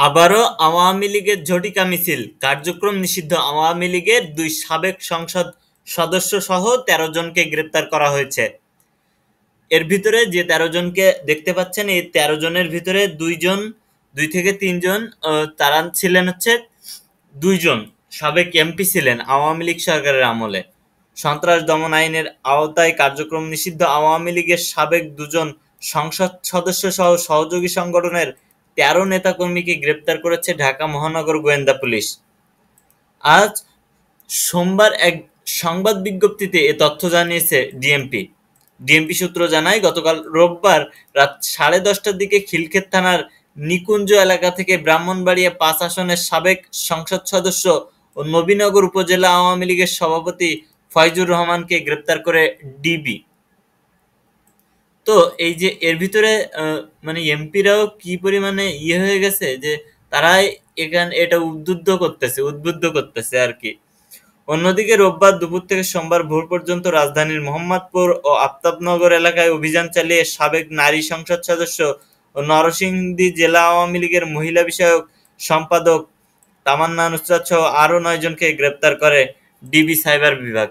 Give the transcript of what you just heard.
আবারও আওয়ামী লীগের ঝটিকা মিছিল, কার্যক্রম নিষিদ্ধ আওয়ামী লীগের 2 সাবেক সংসদ সদস্য সহ 13 জনকে গ্রেপ্তার করা হয়েছে। এর ভিতরে যে 13 জনকে দেখতে পাচ্ছেন, এই 13 জনের ভিতরে 2 থেকে 3 জন তারা ছিলেন হচ্ছে 2 জন সাবেক এমপি ছিলেন আওয়ামী লীগ সরকারের আমলে। সন্ত্রাস দমন আইনের আওতায় কার্যক্রম নিষিদ্ধ আওয়ামী লীগের সাবেক 2 জন সংসদ সদস্য সহ সহযোগী সংগঠনের 13 নেতাকর্মীকে গ্রেপ্তার করেছে ঢাকা মহানগর গোয়েন্দা পুলিশ। আজ সোমবার এক সংবাদ বিজ্ঞপ্তিতে এ তথ্য জানিয়েছে ডিএমপি। ডিএমপি সূত্র জানায়, গতকাল রোববার রাত 10:30টার দিকে খিলক্ষেত থানার নিকুঞ্জ এলাকা থেকে ব্রাহ্মণবাড়িয়া 5 আসনের সাবেক সংসদ সদস্য ও নবীনগর উপজেলা আওয়ামী লীগের সভাপতি ফয়জুর রহমানকে গ্রেপ্তার করে ডিবি। তো এই যে এর ভিতরে মানে এমপিরাও কি পরিমাণে হয়ে গেছে যে তারাই এটা উদ্বুদ্ধ করতেছে আর কি। অন্যদিকে রোববার দুপুর থেকে সোমবার ভোর পর্যন্ত রাজধানীর মোহাম্মদপুর ও আফতাবনগর এলাকায় অভিযান চালিয়ে সাবেক নারী সংসদ সদস্য ও নরসিংদী জেলা আওয়ামী লীগের মহিলা বিষয়ক সম্পাদক তামান্না নুসরাত সহ আরও 9 জনকে গ্রেপ্তার করে ডিবি সাইবার বিভাগ।